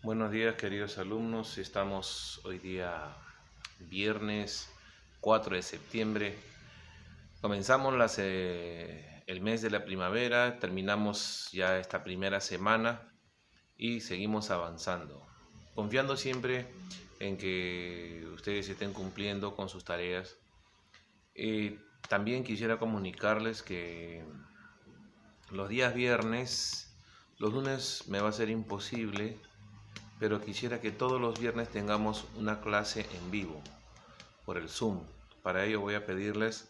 Buenos días, queridos alumnos. Estamos hoy día viernes 4 de septiembre. Comenzamos el mes de la primavera, terminamos ya esta primera semana y seguimos avanzando, confiando siempre en que ustedes estén cumpliendo con sus tareas. También quisiera comunicarles que los días viernes, los lunes me va a ser imposible, pero quisiera que todos los viernes tengamos una clase en vivo por el Zoom. Para ello voy a pedirles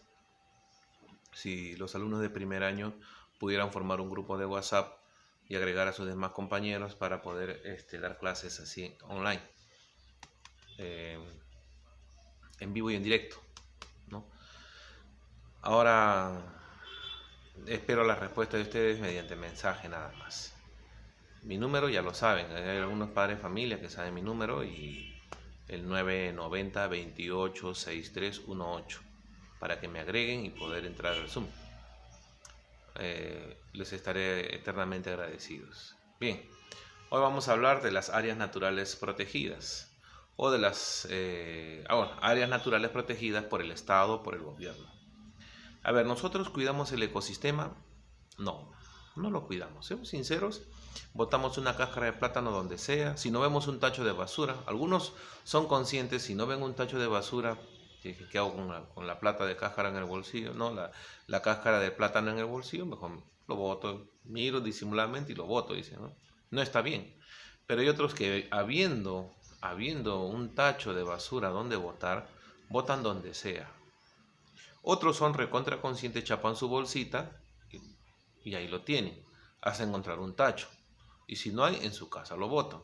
si los alumnos de primer año pudieran formar un grupo de WhatsApp y agregar a sus demás compañeros para poder dar clases así online, eh, en vivo y en directo, ¿no? Ahora espero la respuesta de ustedes mediante mensaje nada más. Mi número ya lo saben, hay algunos padres de familia que saben mi número y el 990 28 6318 para que me agreguen y poder entrar al Zoom. Les estaré eternamente agradecidos. Bien, hoy vamos a hablar de las áreas naturales protegidas o de las áreas naturales protegidas por el Estado o por el gobierno. A ver, ¿nosotros cuidamos el ecosistema? No, no lo cuidamos. Seamos sinceros, botamos una cáscara de plátano donde sea. Si no vemos un tacho de basura, algunos son conscientes, si no ven un tacho de basura, ¿qué hago con la plata de cáscara en el bolsillo? No, la cáscara de plátano en el bolsillo, mejor lo boto, miro disimuladamente y lo boto, dice, ¿no? No está bien. Pero hay otros que habiendo un tacho de basura donde botar, botan donde sea. Otros son recontra conscientes, chapan su bolsita y ahí lo tienen, hasta encontrar un tacho. Y si no hay, en su casa lo botan.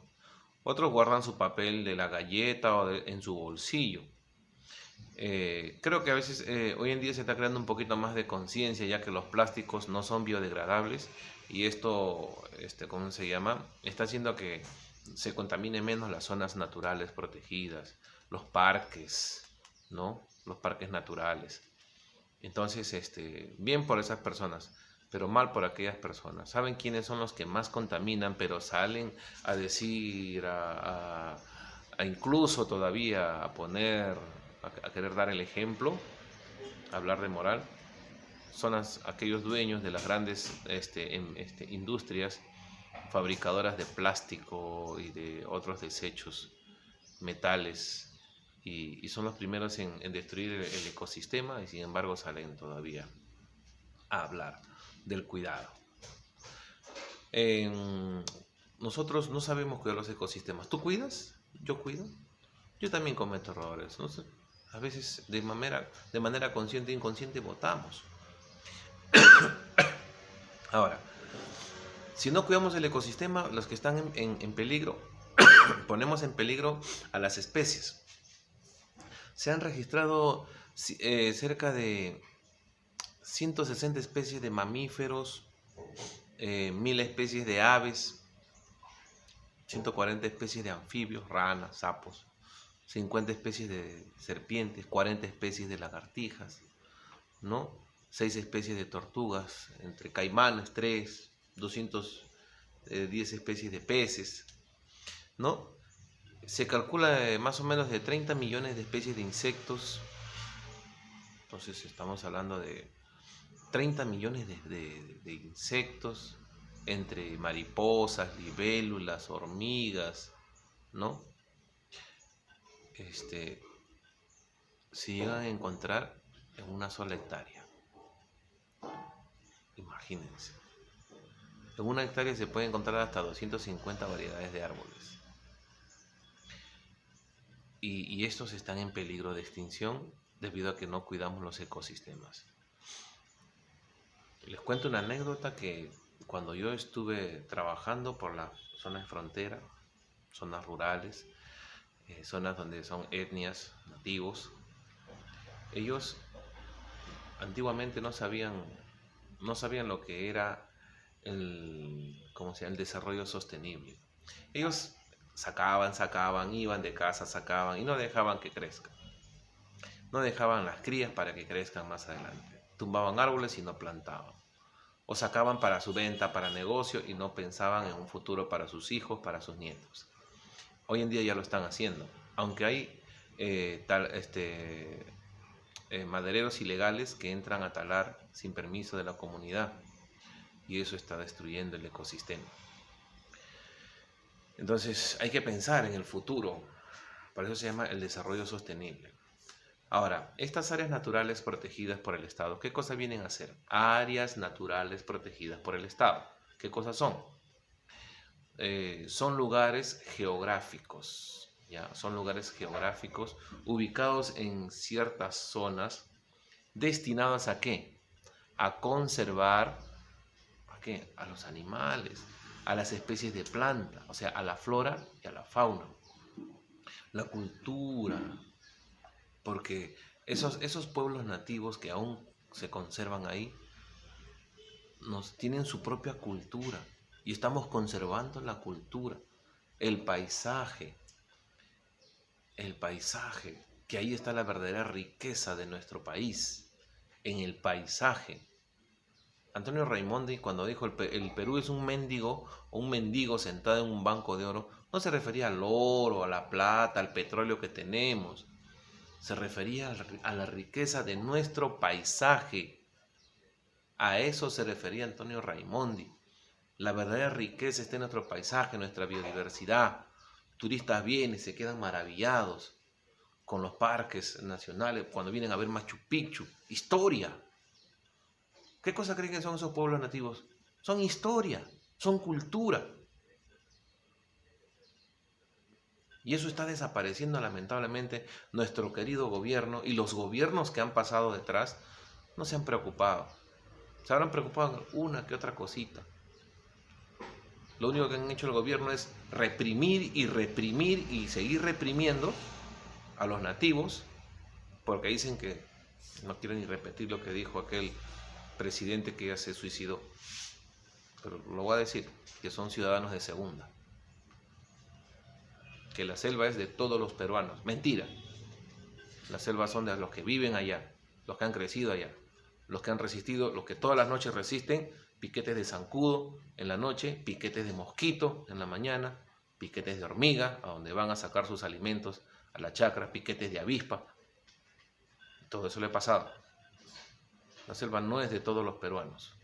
Otros guardan su papel de la galleta en su bolsillo. Creo que a veces hoy en día se está creando un poquito más de conciencia, ya que los plásticos no son biodegradables y esto, ¿cómo se llama? Está haciendo que se contamine menos las zonas naturales protegidas, los parques, ¿no? Los parques naturales. Entonces, bien por esas personas, pero mal por aquellas personas. ¿Saben quiénes son los que más contaminan, pero salen a decir, a incluso todavía a poner, a querer dar el ejemplo, a hablar de moral? Son aquellos dueños de las grandes industrias fabricadoras de plástico y de otros desechos, metales, y son los primeros en destruir el ecosistema y sin embargo salen todavía a hablar del cuidado. Nosotros no sabemos cuidar los ecosistemas. ¿Tú cuidas? ¿Yo cuido? Yo también cometo errores, ¿no? A veces de manera consciente e inconsciente votamos. Ahora, si no cuidamos el ecosistema, los que están en peligro, ponemos en peligro a las especies. Se han registrado cerca de 160 especies de mamíferos, 1000 especies de aves, 140 especies de anfibios, ranas, sapos, 50 especies de serpientes, 40 especies de lagartijas, ¿no? 6 especies de tortugas, entre caimanes, 3, 210 especies de peces, ¿no? Se calcula más o menos de 30 millones de especies de insectos. Entonces estamos hablando de 30 millones de insectos, entre mariposas, libélulas, hormigas, ¿no? Se llegan a encontrar en una sola hectárea. Imagínense. En una hectárea se pueden encontrar hasta 250 variedades de árboles. Y estos están en peligro de extinción debido a que no cuidamos los ecosistemas. Les cuento una anécdota que cuando yo estuve trabajando por las zonas de frontera, zonas rurales, zonas donde son etnias, nativos, ellos antiguamente no sabían lo que era el desarrollo sostenible. Ellos sacaban, iban de casa, sacaban y no dejaban que crezcan. No dejaban las crías para que crezcan más adelante. Tumbaban árboles y no plantaban. O sacaban para su venta, para negocio y no pensaban en un futuro para sus hijos, para sus nietos. Hoy en día ya lo están haciendo, aunque hay madereros ilegales que entran a talar sin permiso de la comunidad, y eso está destruyendo el ecosistema. Entonces hay que pensar en el futuro, por eso se llama el desarrollo sostenible. Ahora, estas áreas naturales protegidas por el Estado, ¿qué cosas vienen a hacer? Áreas naturales protegidas por el Estado. ¿Qué cosas son? Son lugares geográficos, ¿ya? Son lugares geográficos ubicados en ciertas zonas destinadas ¿a qué? A conservar ¿a qué? A los animales, a las especies de planta, o sea, a la flora y a la fauna, la cultura, porque esos pueblos nativos que aún se conservan ahí tienen su propia cultura y estamos conservando la cultura, el paisaje, que ahí está la verdadera riqueza de nuestro país, en el paisaje. Antonio Raimondi, cuando dijo el Perú es un mendigo o un mendigo sentado en un banco de oro, no se refería al oro, a la plata, al petróleo que tenemos. Se refería a la riqueza de nuestro paisaje. A eso se refería Antonio Raimondi. La verdadera riqueza está en nuestro paisaje, nuestra biodiversidad. Turistas vienen y se quedan maravillados con los parques nacionales cuando vienen a ver Machu Picchu. Historia. ¿Qué cosa creen que son esos pueblos nativos? Son historia, son cultura. Y eso está desapareciendo lamentablemente. Nuestro querido gobierno y los gobiernos que han pasado detrás no se han preocupado. Se habrán preocupado en una que otra cosita. Lo único que han hecho el gobierno es reprimir y seguir reprimiendo a los nativos, porque dicen que, no quiero ni repetir lo que dijo aquel presidente que ya se suicidó, pero lo voy a decir, que son ciudadanos de segunda, que la selva es de todos los peruanos. Mentira, las selvas son de los que viven allá, los que han crecido allá, los que han resistido, los que todas las noches resisten, piquetes de zancudo en la noche, piquetes de mosquito en la mañana, piquetes de hormiga, a donde van a sacar sus alimentos a la chacra, piquetes de avispa. Todo eso le ha pasado. La selva no es de todos los peruanos,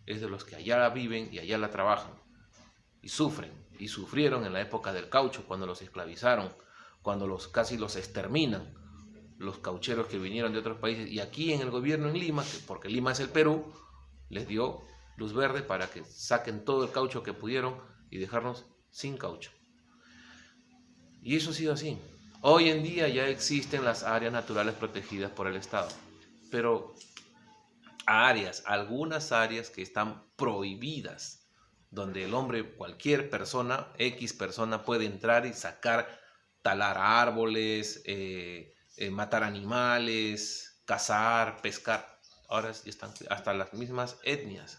es de los que allá la viven y allá la trabajan y sufren y sufrieron en la época del caucho, cuando los esclavizaron, cuando casi los exterminan los caucheros que vinieron de otros países, y aquí en el gobierno en Lima, porque Lima es el Perú, les dio luz verde para que saquen todo el caucho que pudieron y dejarnos sin caucho. Y eso ha sido así. Hoy en día ya existen las áreas naturales protegidas por el Estado, pero algunas áreas que están prohibidas, donde el hombre, cualquier persona, X persona, puede entrar y sacar, talar árboles, matar animales, cazar, pescar. Ahora están hasta las mismas etnias.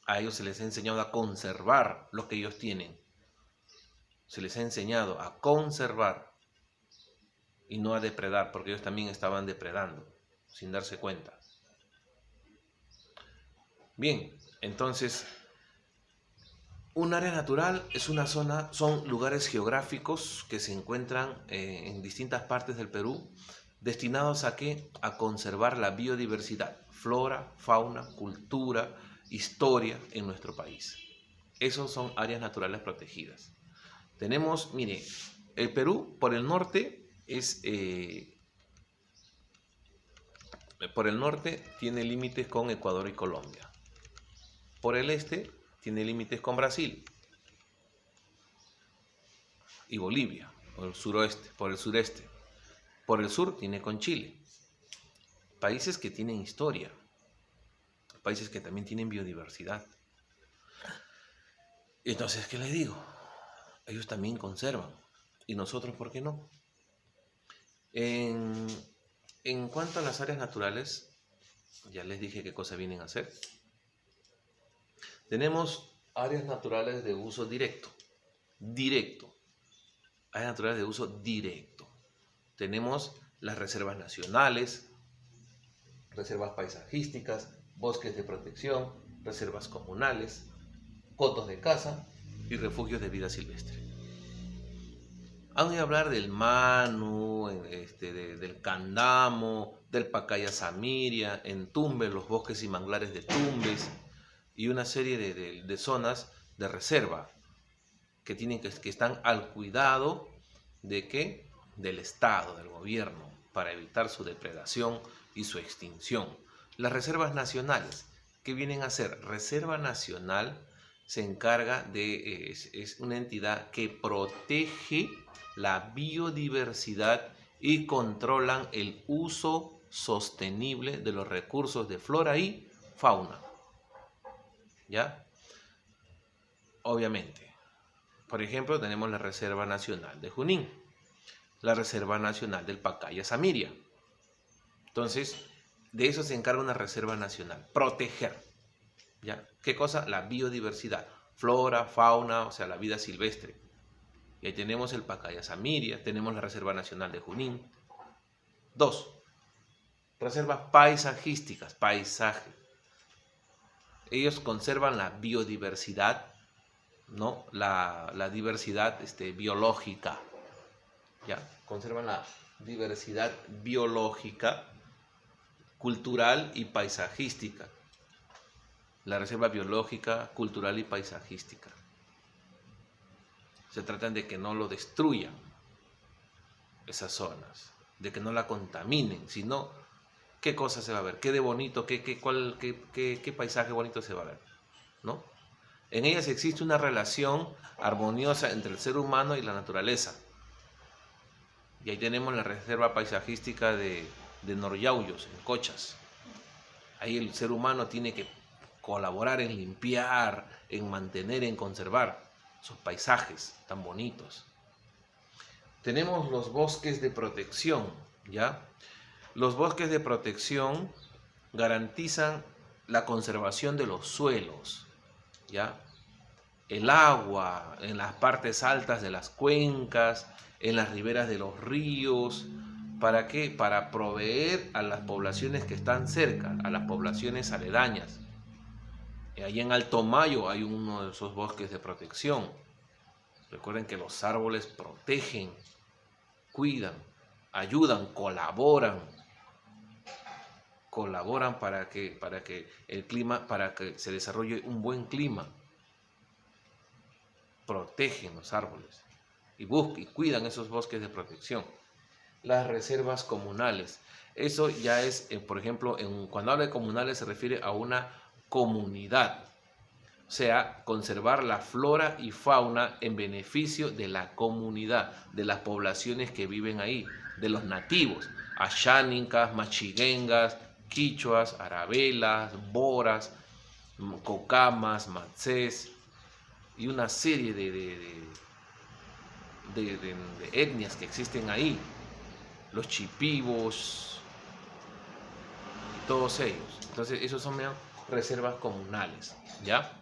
A ellos se les ha enseñado a conservar lo que ellos tienen. Se les ha enseñado a conservar y no a depredar, porque ellos también estaban depredando sin darse cuenta. Bien, entonces, un área natural es una zona, son lugares geográficos que se encuentran en distintas partes del Perú, destinados a ¿qué? A conservar la biodiversidad, flora, fauna, cultura, historia en nuestro país. Esos son áreas naturales protegidas. Tenemos, mire, el Perú por el norte tiene límites con Ecuador y Colombia. Por el este tiene límites con Brasil y Bolivia, por el sureste. Por el sur tiene con Chile. Países que tienen historia, países que también tienen biodiversidad. Entonces, ¿qué les digo? Ellos también conservan. ¿Y nosotros por qué no? En cuanto a las áreas naturales, ya les dije qué cosas vienen a hacer. Tenemos áreas naturales de uso directo. Áreas naturales de uso directo. Tenemos las reservas nacionales, reservas paisajísticas, bosques de protección, reservas comunales, cotos de caza y refugios de vida silvestre. Han oído hablar del Manu, del Candamo, del Pacaya Samiria, en Tumbes, los bosques y manglares de Tumbes, y una serie de zonas de reserva que están al cuidado de ¿qué? Del Estado, del gobierno, para evitar su depredación y su extinción. Las reservas nacionales, ¿qué vienen a ser? Reserva Nacional se encarga de, es una entidad que protege la biodiversidad y controlan el uso sostenible de los recursos de flora y fauna. ¿Ya? Obviamente. Por ejemplo, tenemos la Reserva Nacional de Junín, la Reserva Nacional del Pacaya Samiria. Entonces, de eso se encarga una Reserva Nacional, proteger. ¿Ya? ¿Qué cosa? La biodiversidad, flora, fauna, o sea, la vida silvestre. Y ahí tenemos el Pacaya Samiria, tenemos la Reserva Nacional de Junín. 2. Reservas paisajísticas, paisaje. Ellos conservan la biodiversidad, ¿no? La diversidad biológica. ¿Ya? Conservan la diversidad biológica, cultural y paisajística. La reserva biológica, cultural y paisajística. Se tratan de que no lo destruyan esas zonas, de que no la contaminen, sino qué cosa se va a ver, qué de bonito, qué paisaje bonito se va a ver, ¿no? En ellas existe una relación armoniosa entre el ser humano y la naturaleza. Y ahí tenemos la reserva paisajística de Noryauyos, en Cochas. Ahí el ser humano tiene que colaborar en limpiar, en mantener, en conservar esos paisajes tan bonitos. Tenemos los bosques de protección, ¿ya? Los bosques de protección garantizan la conservación de los suelos, ¿ya? El agua en las partes altas de las cuencas, en las riberas de los ríos. ¿Para qué? Para proveer a las poblaciones que están cerca, a las poblaciones aledañas. Allí en Alto Mayo hay uno de esos bosques de protección. Recuerden que los árboles protegen, cuidan, ayudan, colaboran para que el clima, para que se desarrolle un buen clima. Protegen los árboles y cuidan esos bosques de protección. Las reservas comunales. Eso ya es, por ejemplo, cuando habla de comunales se refiere a una comunidad. O sea, conservar la flora y fauna en beneficio de la comunidad, de las poblaciones que viven ahí, de los nativos, ashánicas, machiguengas, quichuas, arabelas, boras, cocamas, matzés y una serie de etnias que existen ahí, los chipivos y todos ellos. Entonces, esos son reservas comunales, ¿ya?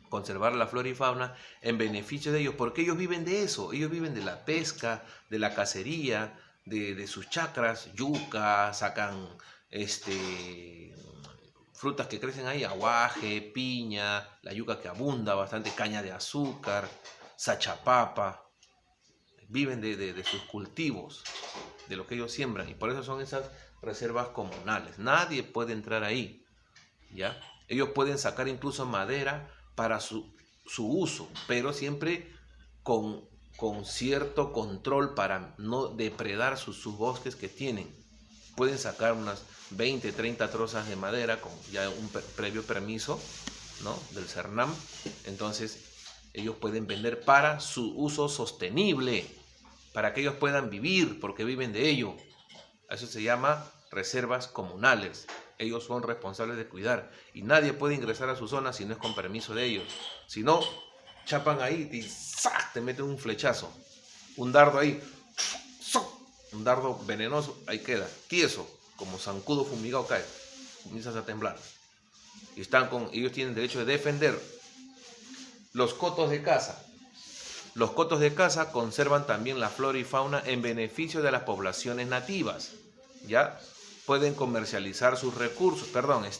Conservar la flora y fauna en beneficio de ellos, porque ellos viven de eso, ellos viven de la pesca, de la cacería, de sus chacras, yuca, sacan frutas que crecen ahí, aguaje, piña, la yuca que abunda bastante, caña de azúcar, sachapapa, viven de sus cultivos, de lo que ellos siembran, y por eso son esas reservas comunales. Nadie puede entrar ahí, ¿ya? Ellos pueden sacar incluso madera para su uso, pero siempre con cierto control para no depredar sus bosques que tienen. Pueden sacar unas 20, 30 trozas de madera con ya un previo permiso, ¿no?, del CERNAM. Entonces ellos pueden vender para su uso sostenible, para que ellos puedan vivir, porque viven de ello. Eso se llama reservas comunales. Ellos son responsables de cuidar y nadie puede ingresar a su zona si no es con permiso de ellos. Si no, chapan ahí y ¡sac!, te meten un flechazo, un dardo ahí, un dardo venenoso, ahí queda, tieso, como zancudo fumigado cae, comienzas a temblar. Y ellos tienen derecho de defender. Los cotos de caza. Los cotos de caza conservan también la flora y fauna en beneficio de las poblaciones nativas, ¿ya? Pueden comercializar sus recursos,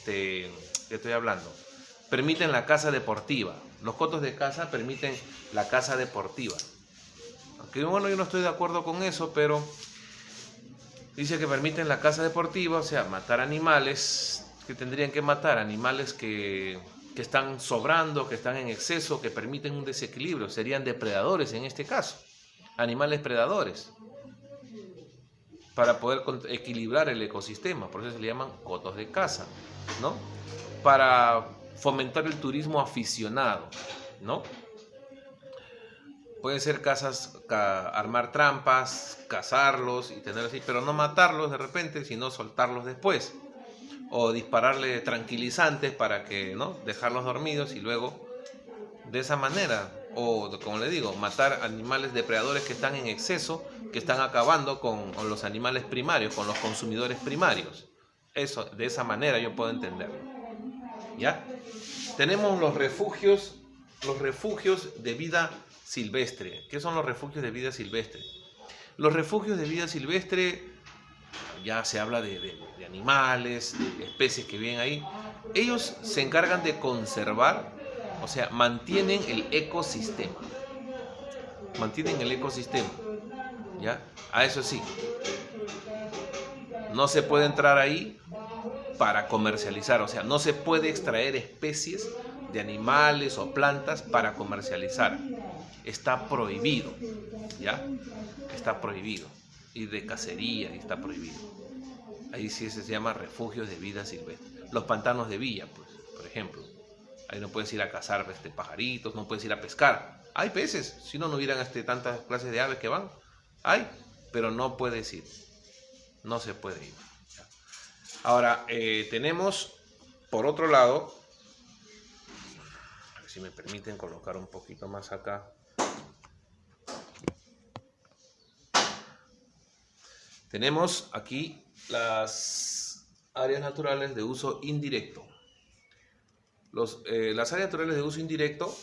¿qué estoy hablando? Permiten la caza deportiva. Los cotos de caza permiten la caza deportiva. Aunque bueno, yo no estoy de acuerdo con eso, pero dice que permiten la caza deportiva, o sea, matar animales, que tendrían que matar animales que están sobrando, que están en exceso, que permiten un desequilibrio, serían depredadores en este caso, animales predadores, para poder equilibrar el ecosistema, por eso se le llaman cotos de caza, ¿no? Para fomentar el turismo aficionado, ¿no? Pueden ser cazas, armar trampas, cazarlos y tener así, pero no matarlos de repente, sino soltarlos después. O dispararle tranquilizantes para que, ¿no? Dejarlos dormidos y luego de esa manera, o como le digo, matar animales depredadores que están en exceso, que están acabando con los animales primarios, con los consumidores primarios. Eso, de esa manera yo puedo entenderlo. ¿Ya? Tenemos los refugios de vida silvestre. ¿Qué son los refugios de vida silvestre? Los refugios de vida silvestre, ya se habla de animales, de especies que viven ahí. Ellos se encargan de conservar, o sea, mantienen el ecosistema. Mantienen el ecosistema. ¿Ya? A eso sí. No se puede entrar ahí para comercializar, o sea, no se puede extraer especies de animales o plantas para comercializar. Está prohibido, ¿ya? Está prohibido. Y de cacería está prohibido. Ahí sí se llama refugios de vida silvestre. Los pantanos de villa, pues, por ejemplo. Ahí no puedes ir a cazar pajaritos, no puedes ir a pescar. Hay peces, si no, no hubieran tantas clases de aves que van. Hay, pero no puedes ir. No se puede ir. Ahora, tenemos, por otro lado, a ver si me permiten colocar un poquito más acá. Tenemos aquí las áreas naturales de uso indirecto. Las áreas naturales de uso indirecto,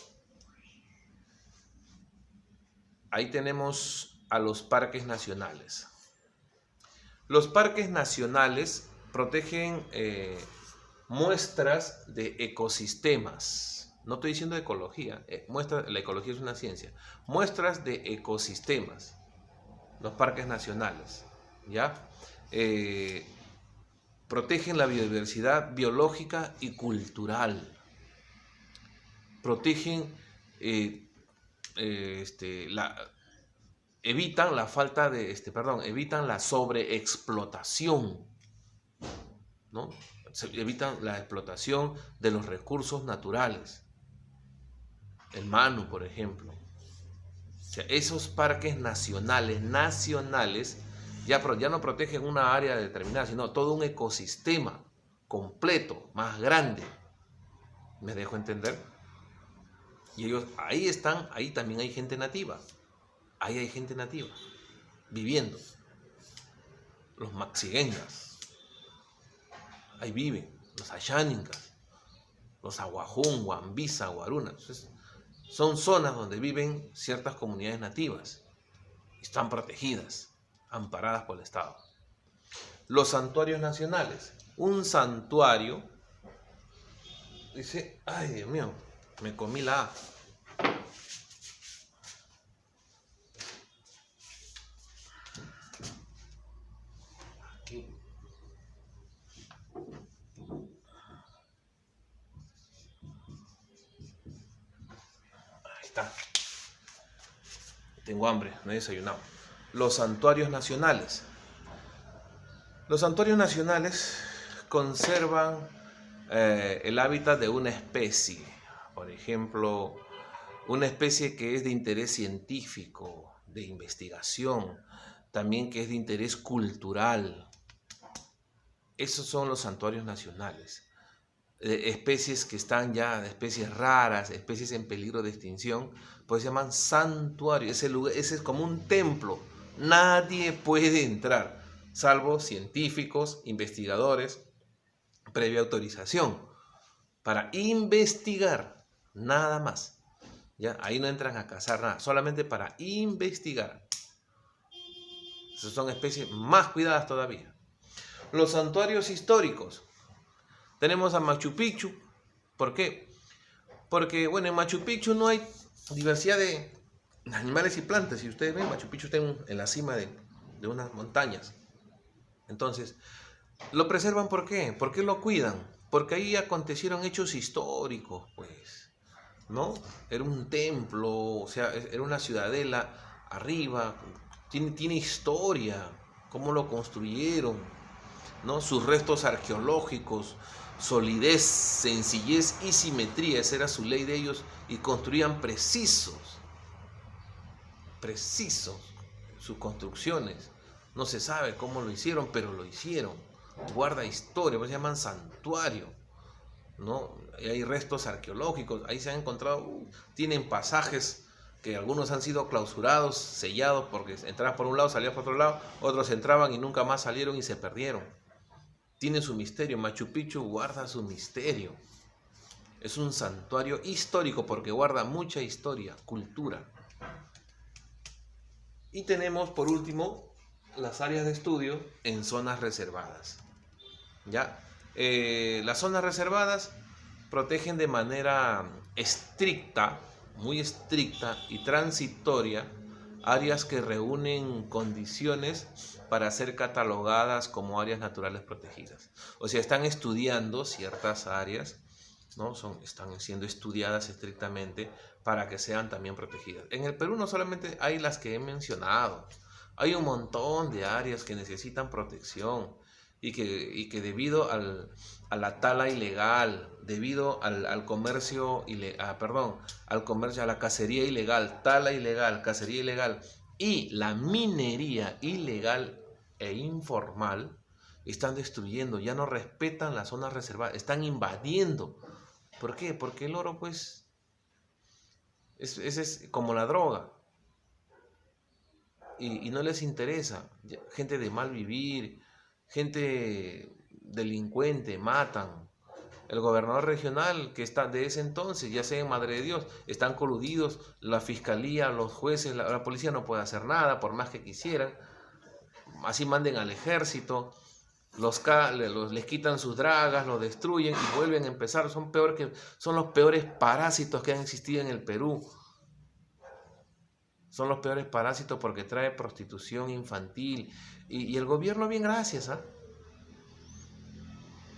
ahí tenemos a los parques nacionales. Los parques nacionales protegen muestras de ecosistemas. No estoy diciendo ecología, la ecología es una ciencia. Muestras de ecosistemas, los parques nacionales, ¿ya? Protegen la biodiversidad biológica y cultural. Protegen, evitan la falta de, evitan la sobreexplotación, ¿no? Evitan la explotación de los recursos naturales. El Manu, por ejemplo. O sea, esos parques nacionales ya no protegen una área determinada, sino todo un ecosistema completo, más grande. ¿Me dejo entender? Y ellos ahí están, ahí también hay gente nativa. Ahí hay gente nativa viviendo. Los maxiguengas. Ahí viven. Los ayáningas. Los aguajún, guambisa, guaruna. Entonces, son zonas donde viven ciertas comunidades nativas. Están protegidas, amparadas por el Estado. Los santuarios nacionales. Un santuario, dice, ay Dios mío, me comí la A. Aquí. Ahí está. Tengo hambre, no he desayunado. Los santuarios nacionales. Los santuarios nacionales conservan el hábitat de una especie. Por ejemplo, una especie que es de interés científico, de investigación, también que es de interés cultural. Esos son los santuarios nacionales. Especies que están ya, especies raras, especies en peligro de extinción, pues se llaman santuarios. Ese es como un templo. Nadie puede entrar, salvo científicos, investigadores, previa autorización, para investigar, nada más. ¿Ya? Ahí no entran a cazar nada, solamente para investigar. Esas son especies más cuidadas todavía. Los santuarios históricos. Tenemos a Machu Picchu. ¿Por qué? Porque, bueno, en Machu Picchu no hay diversidad animales y plantas. Si ustedes ven, Machu Picchu está en la cima de unas montañas. Entonces, lo preservan ¿por qué? ¿Por qué lo cuidan? Porque ahí acontecieron hechos históricos, pues, ¿no? Era un templo, o sea, era una ciudadela arriba, tiene historia, cómo lo construyeron, ¿no? Sus restos arqueológicos, solidez, sencillez y simetría, esa era su ley de ellos, y construían precisos sus construcciones. No se sabe cómo lo hicieron, pero lo hicieron. Guarda historia, pues se llaman santuario, ¿no? Y hay restos arqueológicos, ahí se han encontrado, tienen pasajes que algunos han sido clausurados, sellados, porque entrabas por un lado, salías por otro lado, otros entraban y nunca más salieron y se perdieron. Tiene su misterio, Machu Picchu guarda su misterio. Es un santuario histórico porque guarda mucha historia, cultura. Y tenemos por último las áreas de estudio en zonas reservadas. ¿Ya? Las zonas reservadas protegen de manera estricta, muy estricta y transitoria áreas que reúnen condiciones para ser catalogadas como áreas naturales protegidas. O sea, están estudiando ciertas áreas, ¿no? Están siendo estudiadas estrictamente para que sean también protegidas. En el Perú no solamente hay las que he mencionado, hay un montón de áreas que necesitan protección y que debido a la tala ilegal, debido al comercio, al comercio, a la cacería ilegal, tala ilegal, cacería ilegal y la minería ilegal e informal, están destruyendo, ya no respetan las zonas reservadas, están invadiendo. ¿Por qué? Porque el oro, pues, es como la droga. Y no les interesa. Gente de mal vivir, gente delincuente, matan. El gobernador regional que está de ese entonces, ya sea en Madre de Dios, están coludidos, la fiscalía, los jueces, la policía no puede hacer nada, por más que quisieran. Así manden al ejército, les quitan sus dragas, los destruyen y vuelven a empezar. Son los peores parásitos que han existido en el Perú. Son los peores parásitos porque trae prostitución infantil. Y el gobierno, bien gracias, ¿ah?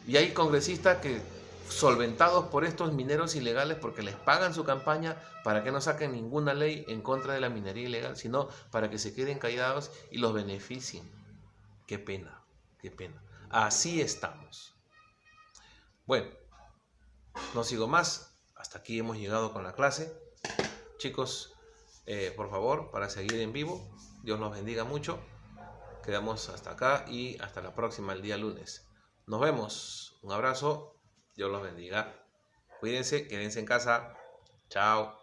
Y hay congresistas que, solventados por estos mineros ilegales, porque les pagan su campaña para que no saquen ninguna ley en contra de la minería ilegal, sino para que se queden callados y los beneficien. Qué pena, qué pena. Así estamos. Bueno, no sigo más. Hasta aquí hemos llegado con la clase. Chicos, por favor, para seguir en vivo, Dios los bendiga mucho. Quedamos hasta acá y hasta la próxima, el día lunes. Nos vemos. Un abrazo. Dios los bendiga. Cuídense, quédense en casa. Chao.